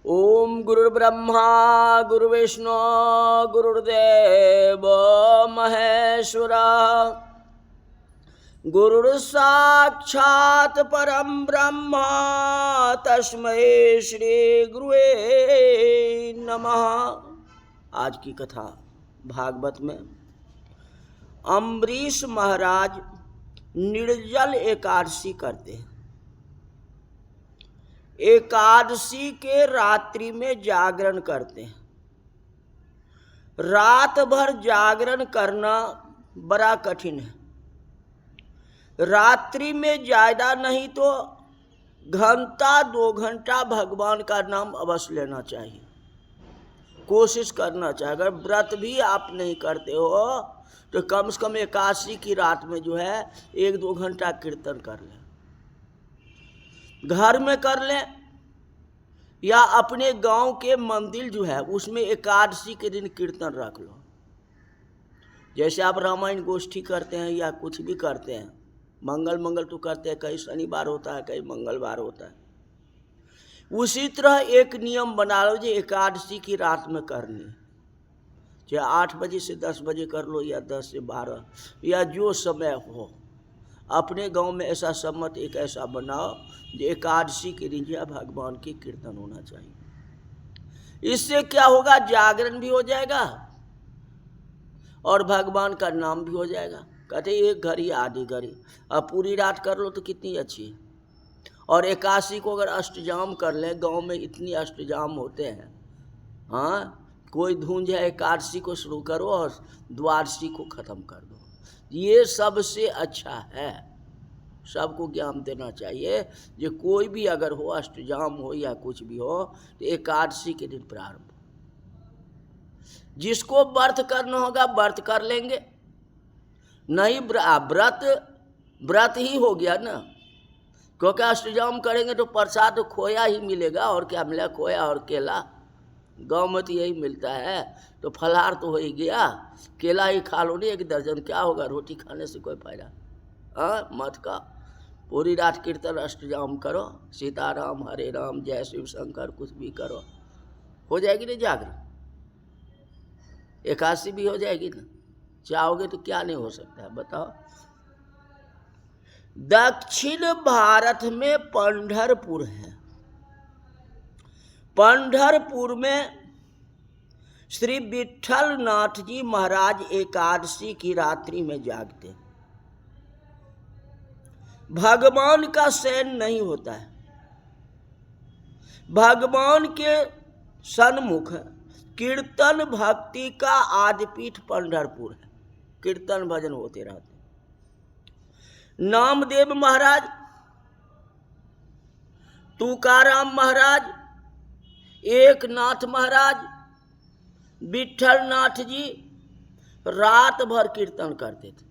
ओम गुरुर्ब्रह्मा गुरुर्विष्णु गुरुर्देव महेश्वरा गुरुर्साक्षात् परम ब्रह्म तस्मै श्री गुरुवे नमः। आज की कथा भागवत में अम्बरीश महाराज निर्जल एकादशी करते हैं। एकादशी के रात्रि में जागरण करते हैं। रात भर जागरण करना बड़ा कठिन है। रात्रि में ज़्यादा नहीं तो घंटा 2 घंटा भगवान का नाम अवश्य लेना चाहिए, कोशिश करना चाहिए। अगर व्रत भी आप नहीं करते हो तो कम से कम एकादशी की रात में जो है 1-2 घंटा कीर्तन कर लें, घर में कर लें या अपने गांव के मंदिर जो है उसमें एकादशी के दिन कीर्तन रख लो। जैसे आप रामायण गोष्ठी करते हैं या कुछ भी करते हैं, मंगल तो करते हैं, कहीं शनिवार होता है कहीं मंगलवार होता है। उसी तरह एक नियम बना लो जो एकादशी की रात में करनी, चाहे 8 बजे से 10 बजे कर लो या 10 से 12 या जो समय हो। अपने गांव में ऐसा सम्मत एक ऐसा बनाओ जो एकादशी के दिन भगवान की कीर्तन होना चाहिए। इससे क्या होगा, जागरण भी हो जाएगा और भगवान का नाम भी हो जाएगा। कहते एक घड़ी आधी घड़ी, अब पूरी रात कर लो तो कितनी अच्छी है। और एकादशी को अगर अष्टजाम कर लें, गांव में इतनी अष्टजाम होते हैं। हाँ, कोई धुंज है, एकादशी को शुरू करो और द्वादशी को ख़त्म कर दो। ये सबसे अच्छा है, सबको ज्ञान देना चाहिए। जो कोई भी अगर हो, अष्टजाम हो या कुछ भी हो, तो एकादशी के दिन प्रारंभ। जिसको व्रत करना होगा व्रत कर लेंगे, नहीं व्रत ही हो गया ना, क्योंकि अष्टजाम करेंगे तो प्रसाद तो खोया ही मिलेगा। और क्या मिलेगा? खोया और केला। गाँव में तो यही मिलता है, तो फलाहार तो हो ही गया। केला ही खा लो, नहीं 1 दर्जन, क्या होगा? रोटी खाने से कोई फायदा मत का। पूरी रात कीर्तन अष्टजाम करो, सीताराम हरे राम जय शिव शंकर, कुछ भी करो, हो जाएगी ना जागरण। एकादशी भी हो जाएगी ना। चाहोगे तो क्या नहीं हो सकता है, बताओ। दक्षिण भारत में पंढरपुर है। पंढरपुर में श्री विठल नाथ जी महाराज एकादशी की रात्रि में जागते। भगवान का शयन नहीं होता है। भगवान के सन्मुख कीर्तन भक्ति का आदिपीठ पंढरपुर है। कीर्तन भजन होते रहते। नामदेव महाराज, तुकाराम महाराज, एकनाथ महाराज, विठल नाथ जी रात भर कीर्तन करते थे।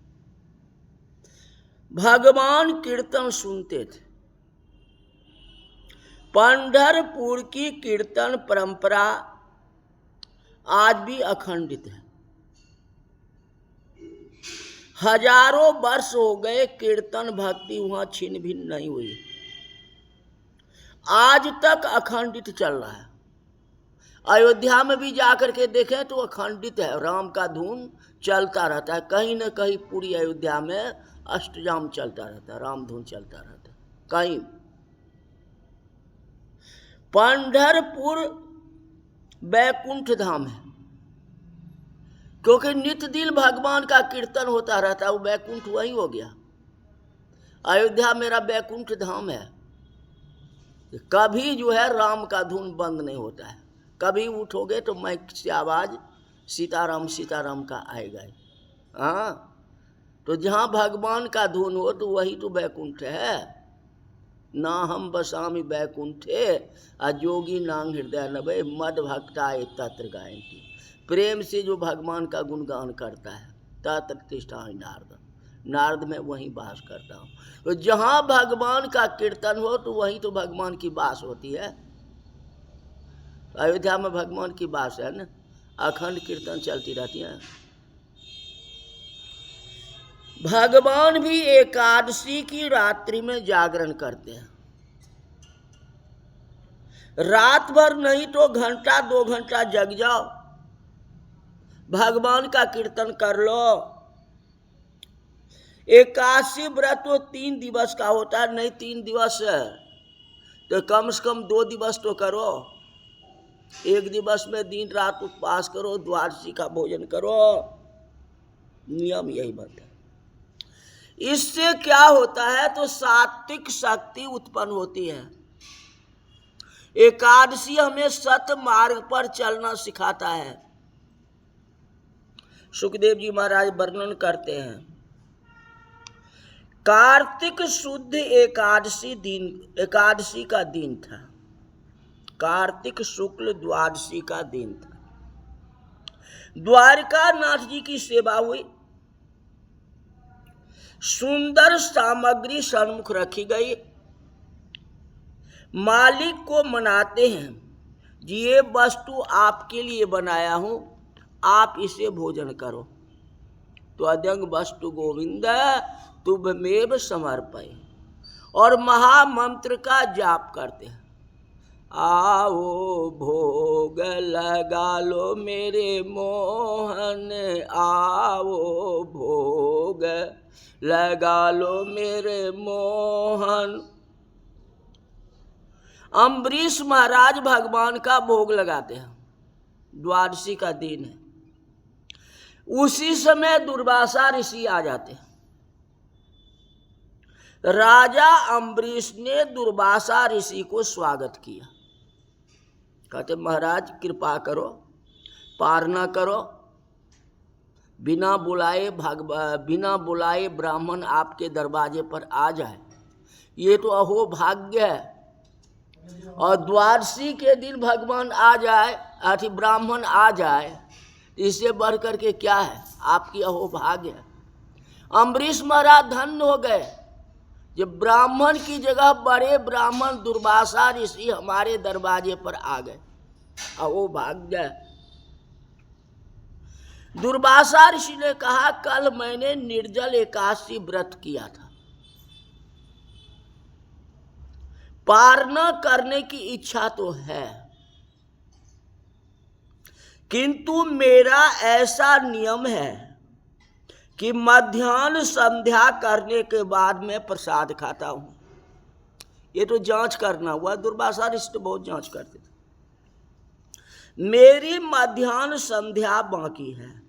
भगवान कीर्तन सुनते थे। पंढरपुर की कीर्तन परंपरा आज भी अखंडित है। हजारों वर्ष हो गए, कीर्तन भक्ति वहां छिन्न भिन्न नहीं हुई, आज तक अखंडित चल रहा है। अयोध्या में भी जाकर के देखें तो अखंडित है, राम का धुन चलता रहता है। कहीं न कहीं पूरी अयोध्या में अष्टजाम चलता रहता है, राम धुन चलता रहता है कहीं। पंढरपुर बैकुंठ धाम है, क्योंकि नित्य दिन भगवान का कीर्तन होता रहता है। वो बैकुंठ वही हो गया। अयोध्या मेरा बैकुंठ धाम है। कभी जो है राम का धुन बंद नहीं होता है। कभी उठोगे तो माइक से आवाज सीताराम सीताराम का आएगा। हाँ, तो जहाँ भगवान का धुन हो तो वही तो बैकुंठ है। ना हम बसामी बैकुंठे अजोगी नांग हृदय नभे मद भक्ताए तत्र गायंती। प्रेम से जो भगवान का गुणगान करता है तत्र तिष्ठामि नारद, नारद में वहीं वास करता हूँ। तो जहाँ भगवान का कीर्तन हो तो वहीं तो भगवान की बास होती है। अयोध्या में भगवान की बास है ना, अखंड कीर्तन चलती रहती है। भगवान भी एकादशी की रात्रि में जागरण करते हैं। रात भर नहीं तो घंटा 2 घंटा जग जाओ, भगवान का कीर्तन कर लो। एकादशी व्रत तो 3 दिवस का होता है, नहीं 3 दिवस है तो कम से कम 2 दिवस तो करो। 1 दिवस में दिन रात उपवास करो, द्वादशी का भोजन करो, नियम यही बनता है। इससे क्या होता है तो सात्विक शक्ति उत्पन्न होती है। एकादशी हमें सत मार्ग पर चलना सिखाता है। सुखदेव जी महाराज वर्णन करते हैं, कार्तिक शुद्ध एकादशी का दिन था। कार्तिक शुक्ल द्वादशी का दिन था। द्वारका नाथ जी की सेवा हुई, सुंदर सामग्री सन्मुख रखी गई। मालिक को मनाते हैं, ये वस्तु आपके लिए बनाया हूं, आप इसे भोजन करो। तो अद्यंग वस्तु गोविंद तुभमेव समर्पय, और महामंत्र का जाप करते हैं। आओ भोग लगा लो मेरे मोहन, आओ भोग लगा लो मेरे मोहन। अम्बरीश महाराज भगवान का भोग लगाते हैं, द्वादशी का दिन है। उसी समय दुर्वासा ऋषि आ जाते हैं। राजा अम्बरीश ने दुर्वासा ऋषि को स्वागत किया। कहते महाराज कृपा करो, पार न करो, बिना बुलाए ब्राह्मण आपके दरवाजे पर आ जाए, ये तो अहो भाग्य है। और द्वादशी के दिन भगवान आ जाए, अथी ब्राह्मण आ जाए, इससे बढ़ करके क्या है, आपकी अहो भाग्य है। अम्बरीश महाराज धन्य हो गए, जब ब्राह्मण की जगह बड़े ब्राह्मण दुर्वासा ऋषि हमारे दरवाजे पर आ गए, अहो भाग्य है। दुर्वासा ऋषि ने कहा, कल मैंने निर्जल एकादशी व्रत किया था, पार न करने की इच्छा तो है, किंतु मेरा ऐसा नियम है कि मध्याह्न संध्या करने के बाद मैं प्रसाद खाता हूं। ये तो जांच करना हुआ, दुर्वासा ऋषि तो बहुत जांच करते थे। मेरी मध्याह्न संध्या बाकी है,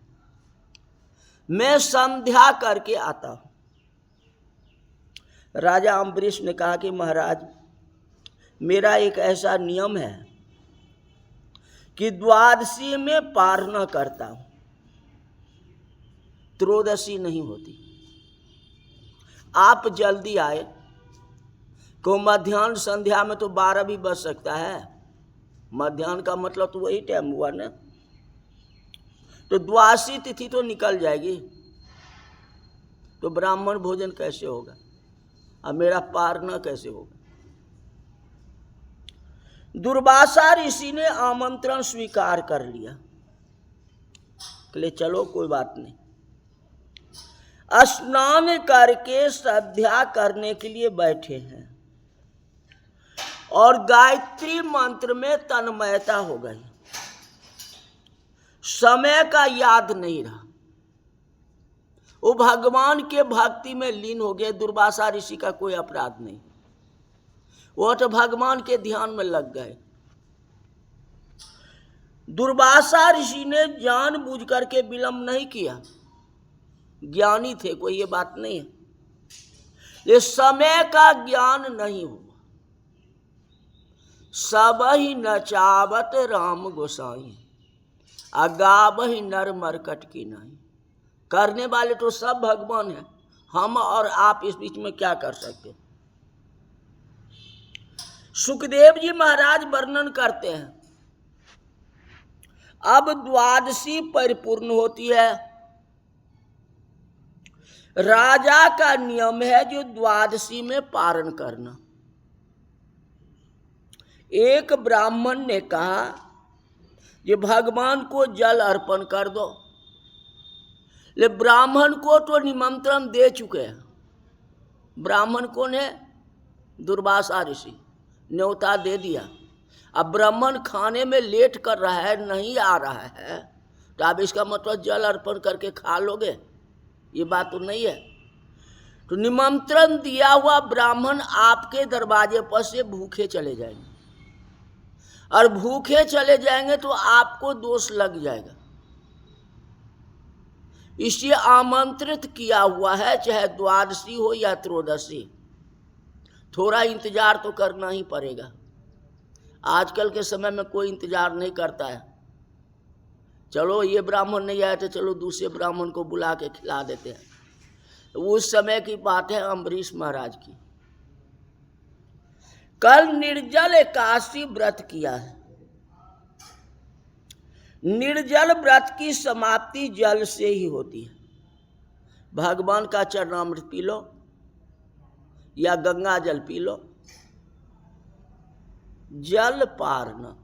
मैं संध्या करके आता हूं। राजा अम्बरीश ने कहा कि महाराज मेरा एक ऐसा नियम है कि द्वादशी में पार न करता हूं, त्रयोदशी नहीं होती। आप जल्दी आए, को मध्याह्न संध्या में तो 12 भी बज सकता है, मध्याह्न का मतलब तो वही टाइम हुआ ना, तो द्वादशी तिथि तो निकल जाएगी, तो ब्राह्मण भोजन कैसे होगा, अब मेरा पार न कैसे होगा। दुर्वासा ऋषि ने आमंत्रण स्वीकार कर लिया, ले चलो कोई बात नहीं। स्नान करके श्रद्धा करने के लिए बैठे हैं और गायत्री मंत्र में तन्मयता हो गई, समय का याद नहीं रहा, वो भगवान के भक्ति में लीन हो गए। दुर्वासा ऋषि का कोई अपराध नहीं, वो तो भगवान के ध्यान में लग गए। दुर्वासा ऋषि ने जानबूझ करके विलंब नहीं किया, ज्ञानी थे, कोई ये बात नहीं है, ये समय का ज्ञान नहीं हुआ। सब ही नचावत राम गोसाई, अगावही नर मरकट की नहीं। करने वाले तो सब भगवान हैं, हम और आप इस बीच में क्या कर सकते। सुखदेव जी महाराज वर्णन करते हैं, अब द्वादशी परिपूर्ण होती है। राजा का नियम है जो द्वादशी में पारण करना। एक ब्राह्मण ने कहा कि भगवान को जल अर्पण कर दो, ले ब्राह्मण को तो निमंत्रण दे चुके हैं। ब्राह्मण को ने दुर्वासा ऋषि न्योता दे दिया, अब ब्राह्मण खाने में लेट कर रहा है, नहीं आ रहा है, तो आप इसका मतलब जल अर्पण करके खा लोगे, ये बात तो नहीं है। तो निमंत्रण दिया हुआ ब्राह्मण आपके दरवाजे पर से भूखे चले जाएंगे, और भूखे चले जाएंगे तो आपको दोष लग जाएगा। इसलिए आमंत्रित किया हुआ है, चाहे द्वादशी हो या त्रयोदशी, थोड़ा इंतजार तो करना ही पड़ेगा। आजकल के समय में कोई इंतजार नहीं करता है, चलो ये ब्राह्मण नहीं आया तो चलो दूसरे ब्राह्मण को बुला के खिला देते हैं। उस समय की बात है अम्बरीश महाराज की। कल निर्जल एकादशी व्रत किया है। निर्जल व्रत की समाप्ति जल से ही होती है। भगवान का चरणामृत पी लो या गंगा जल पी लो, जल पार न।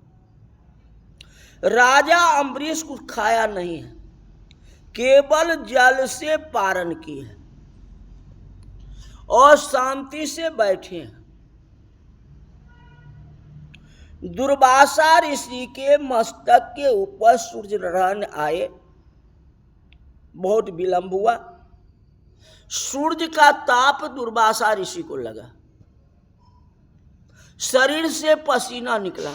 राजा अम्बरीश कुछ खाया नहीं है, केवल जल से पारण की है और शांति से बैठे हैं। दुर्वासा ऋषि के मस्तक के ऊपर सूर्य ग्रहण आए, बहुत विलंब हुआ। सूर्य का ताप दुर्वासा ऋषि को लगा, शरीर से पसीना निकला।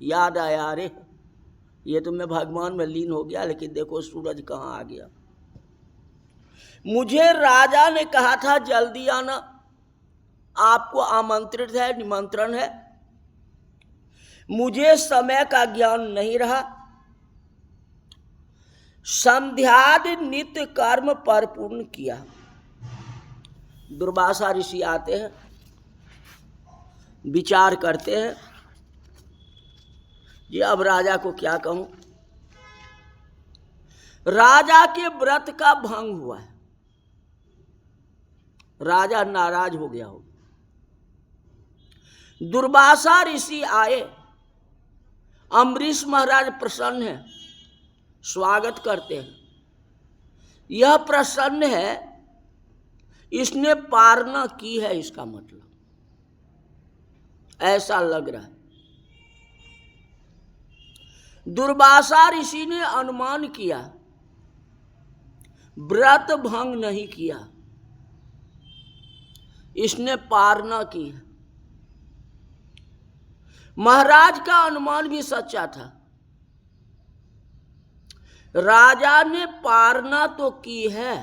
याद आया, अरे ये तो मैं भगवान में लीन हो गया, लेकिन देखो सूरज कहाँ आ गया। मुझे राजा ने कहा था जल्दी आना, आपको आमंत्रित है, निमंत्रण है। मुझे समय का ज्ञान नहीं रहा। संध्यादि नित्य कर्म परिपूर्ण किया। दुर्वासा ऋषि आते हैं, विचार करते हैं, ये अब राजा को क्या कहूं। राजा के व्रत का भंग हुआ है, राजा नाराज हो गया हो। दुर्वासा ऋषि आए, अम्बरीश महाराज प्रसन्न है, स्वागत करते हैं। यह प्रसन्न है, इसने पारणा की है, इसका मतलब ऐसा लग रहा है। दुर्वासा ऋषि ने अनुमान किया, व्रत भंग नहीं किया, इसने पारणा की है। महाराज का अनुमान भी सच्चा था। राजा ने पारणा तो की है,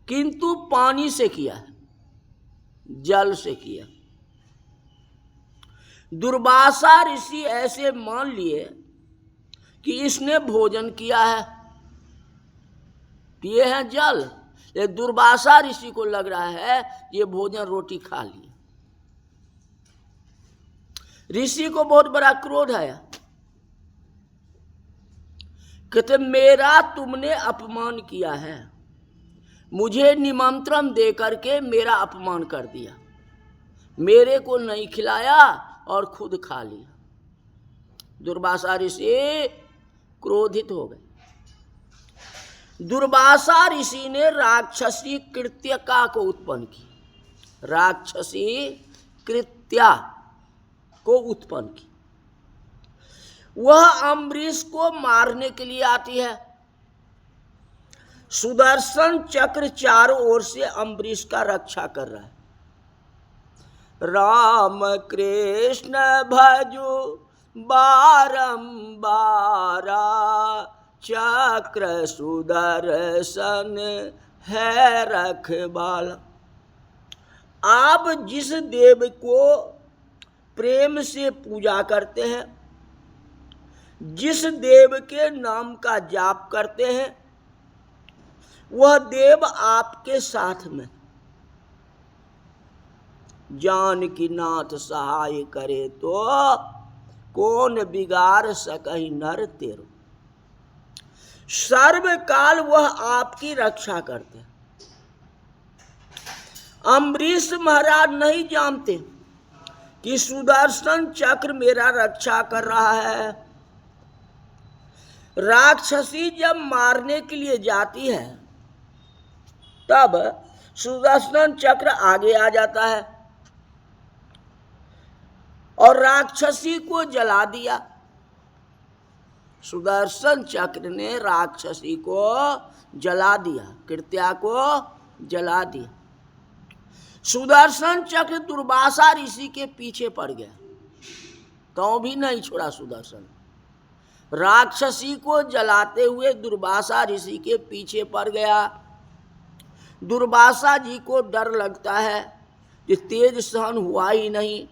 किंतु पानी से किया है, जल से किया। दुर्वासा ऋषि ऐसे मान लिए कि इसने भोजन किया है, पिए हैं जल। ये दुर्वासा ऋषि को लग रहा है ये भोजन रोटी खा लिया। ऋषि को बहुत बड़ा क्रोध आया, कहते मेरा तुमने अपमान किया है, मुझे निमंत्रण दे करके मेरा अपमान कर दिया, मेरे को नहीं खिलाया और खुद खा लिया। दुर्वासा ऋषि क्रोधित हो गए। दुर्वासा ऋषि ने राक्षसी कृत्यका को उत्पन्न की, राक्षसी कृत्या को उत्पन्न की। वह अम्बरीश को मारने के लिए आती है। सुदर्शन चक्र चारों ओर से अम्बरीश का रक्षा कर रहा है। राम कृष्ण भजो बारंबारा, चक्र सुदर्शन है रखवाला। आप जिस देव को प्रेम से पूजा करते हैं, जिस देव के नाम का जाप करते हैं, वह देव आपके साथ में। जानकी नाथ सहाय करे तो कौन बिगाड़ सकहि नर तेरो। सर्वकाल वह आपकी रक्षा करते हैं। अम्बरीश महाराज नहीं जानते कि सुदर्शन चक्र मेरा रक्षा कर रहा है। राक्षसी जब मारने के लिए जाती है तब सुदर्शन चक्र आगे आ जाता है। और राक्षसी को जला दिया। सुदर्शन चक्र ने राक्षसी को जला दिया, कृत्या को जला दिया। सुदर्शन चक्र दुर्वासा ऋषि के पीछे पड़ गया, तो भी नहीं छोड़ा सुदर्शन। राक्षसी को जलाते हुए दुर्वासा ऋषि के पीछे पड़ गया। दुर्वासा जी को डर लगता है कि तेज सहन हुआ ही नहीं।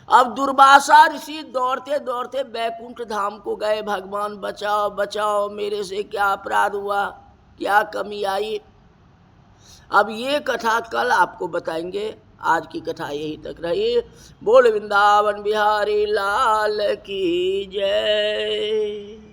अब दुर्वासा ऋषि दौड़ते दौड़ते बैकुंठ धाम को गए। भगवान बचाओ बचाओ, मेरे से क्या अपराध हुआ, क्या कमी आई। अब ये कथा कल आपको बताएंगे। आज की कथा यही तक रही। बोल वृंदावन बिहारी लाल की जय।